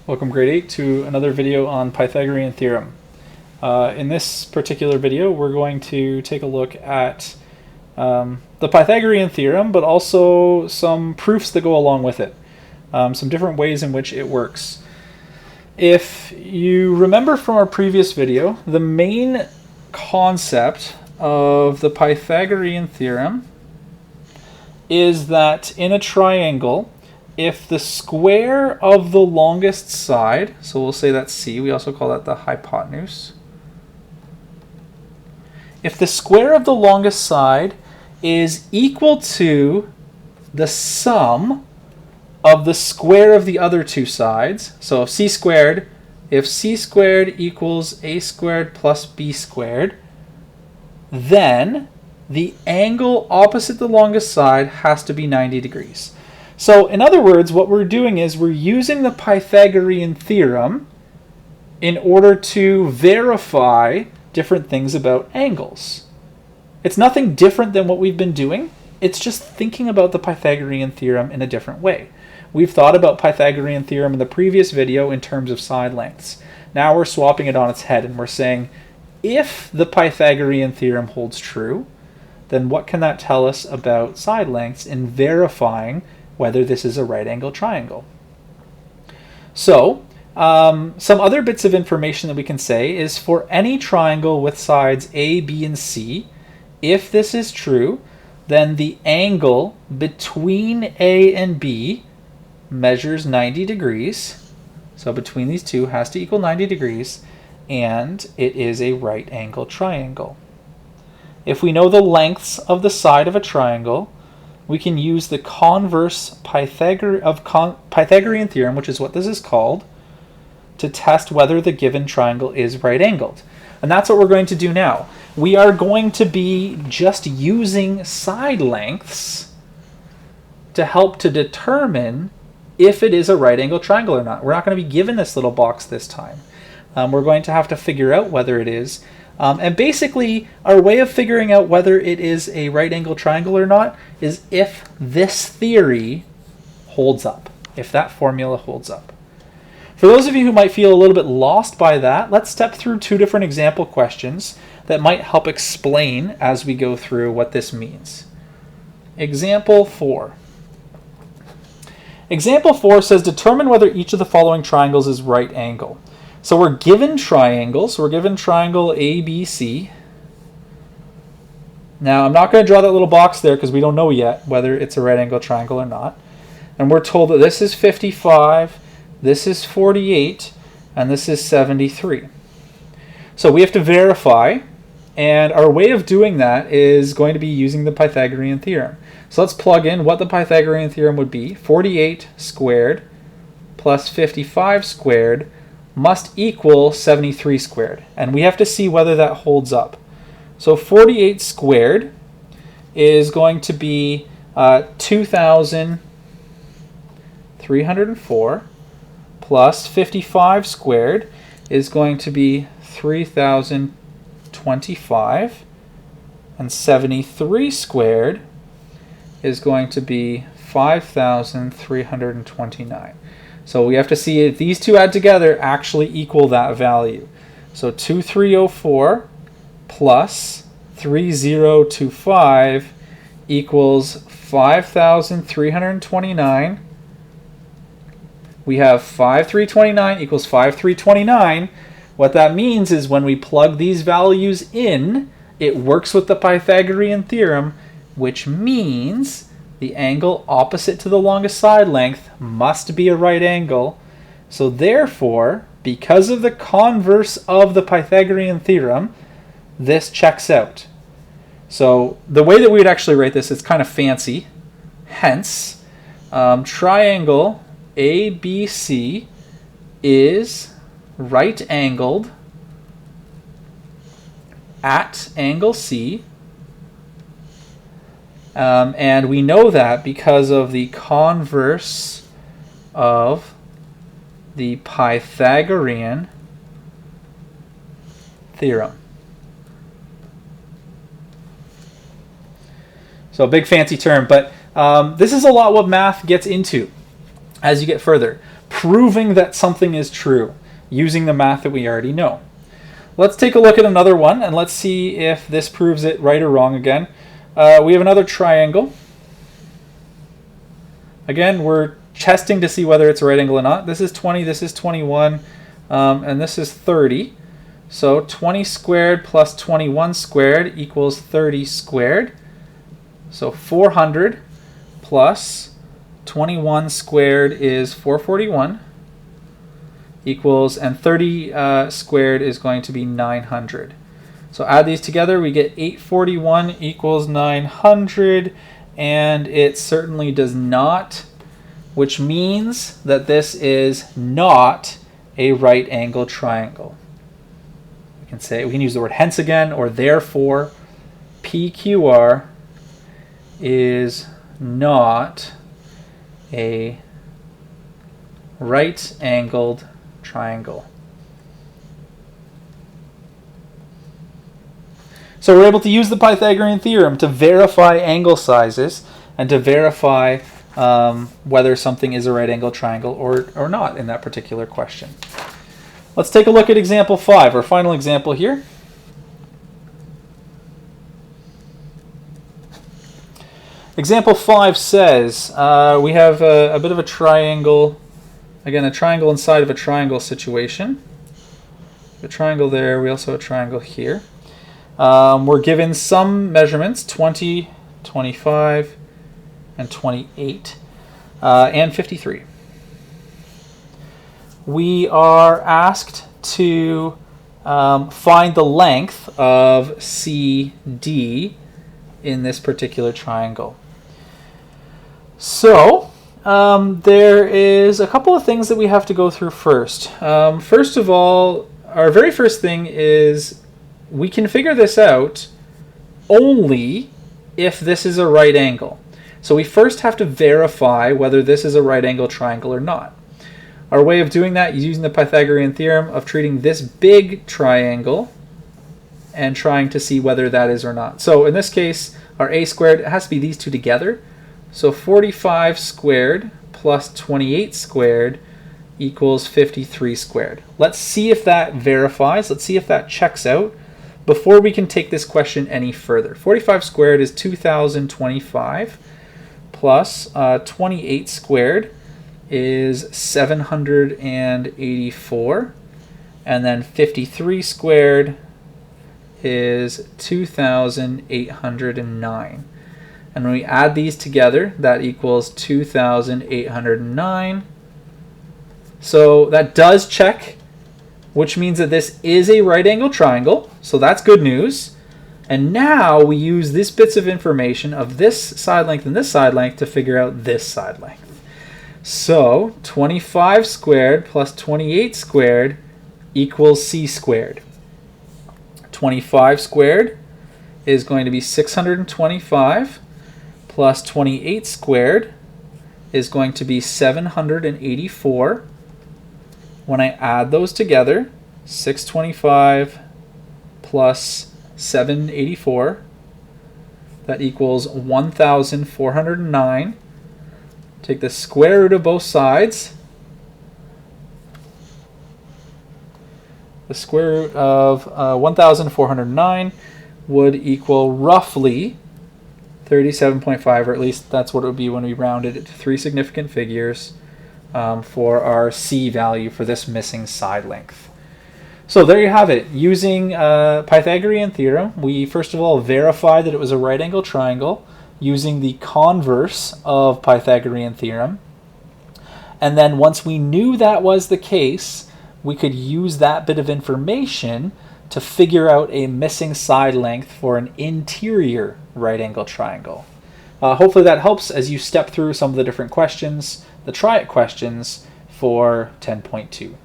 Welcome grade 8 to another video on Pythagorean theorem. In this particular video we're going to take a look at the Pythagorean theorem, but also some proofs that go along with it, some different ways in which it works. If you remember from our previous video, the main concept of the Pythagorean theorem is that in a triangle, if the square of the longest side, so we'll say that's C, we also call that the hypotenuse. If the square of the longest side is equal to the sum of the square of the other two sides, so if C squared equals A squared plus B squared, then the angle opposite the longest side has to be 90 degrees. So in other words, what we're doing is we're using the Pythagorean theorem in order to verify different things about angles. It's nothing different than what we've been doing. It's just thinking about the Pythagorean theorem in a different way. We've thought about Pythagorean theorem in the previous video in terms of side lengths. Now we're swapping it on its head and we're saying, if the Pythagorean theorem holds true, then what can that tell us about side lengths in verifying whether this is a right angle triangle? So some other bits of information that we can say is for any triangle with sides A, B, and C, if this is true, then the angle between A and B measures 90 degrees. So between these two has to equal 90 degrees, and it is a right angle triangle. If we know the lengths of the side of a triangle, we can use the converse Pythagorean theorem, which is what this is called, to test whether the given triangle is right angled. And that's what we're going to do now. We are going to be just using side lengths to help to determine if it is a right angle triangle or not. We're not going to be given this little box this time. We're going to have to figure out whether it is. And basically, our way of figuring out whether it is a right angle triangle or not is if this theory holds up, if that formula holds up. For those of you who might feel a little bit lost by that, let's step through two different example questions that might help explain as we go through what this means. Example 4. Example 4 says determine whether each of the following triangles is right angle. So we're given triangles. We're given triangle ABC. Now, I'm not going to draw that little box there because we don't know yet whether it's a right angle triangle or not. And we're told that this is 55, this is 48, and this is 73. So we have to verify, and our way of doing that is going to be using the Pythagorean theorem. So let's plug in what the Pythagorean theorem would be. 48 squared plus 55 squared must equal 73 squared. And we have to see whether that holds up. So 48 squared is going to be 2,304 plus 55 squared is going to be 3,025, and 73 squared is going to be 5,329. So we have to see if these two add together actually equal that value. So 2,304 plus 3,025 equals 5,329. We have 5,329 equals 5,329. What that means is when we plug these values in, it works with the Pythagorean theorem, which means the angle opposite to the longest side length must be a right angle. So therefore, because of the converse of the Pythagorean theorem, this checks out. So the way that we would actually write this is kind of fancy. Hence, triangle ABC is right angled at angle C. And we know that because of the converse of the Pythagorean theorem. So a big fancy term, but this is a lot what math gets into as you get further. proving that something is true using the math that we already know. Let's take a look at another one, and let's see if this proves it right or wrong again. We have another triangle. Again, we're testing to see whether it's a right angle or not. This is 20, this is 21, and this is 30. So 20 squared plus 21 squared equals 30 squared. So 400 plus 21 squared is 441 equals, and 30 squared is going to be 900. So add these together, we get 841 equals 900, and it certainly does not, which means that this is not a right angle triangle. We can use the word hence again, or therefore. PQR is not a right-angled triangle. So we're able to use the Pythagorean theorem to verify angle sizes and to verify whether something is a right angle triangle or not in that particular question. Let's take a look at example 5, our final example here. Example 5 says we have a bit of a triangle, again a triangle inside of a triangle situation. A triangle there, we also have a triangle here. We're given some measurements, 20, 25, and 28, and 53. We are asked to find the length of CD in this particular triangle. So there is a couple of things that we have to go through first. First of all, our very first thing is we can figure this out only if this is a right angle. So we first have to verify whether this is a right angle triangle or not. Our way of doing that is using the Pythagorean theorem of treating this big triangle and trying to see whether that is or not. So in this case, our a squared, it has to be these two together. So 45 squared plus 28 squared equals 53 squared. Let's see if that verifies. Let's see if that checks out before we can take this question any further. 45 squared is 2025 plus 28 squared is 784, and then 53 squared is 2,809. And when we add these together, that equals 2,809. So that does check, which means that this is a right angle triangle. So that's good news. And now we use these bits of information of this side length and this side length to figure out this side length. So 25 squared plus 28 squared equals c squared. 25 squared is going to be 625 plus 28 squared is going to be 784. When I add those together, 625 plus 784, that equals 1,409. Take the square root of both sides. The square root of 1,409 would equal roughly 37.5, or at least that's what it would be when we rounded it to three significant figures for our C value for this missing side length. So there you have it. Using Pythagorean theorem, we first of all verified that it was a right angle triangle using the converse of Pythagorean theorem. And then once we knew that was the case, we could use that bit of information to figure out a missing side length for an interior right angle triangle. Hopefully that helps as you step through some of the different questions, the try it questions for 10.2.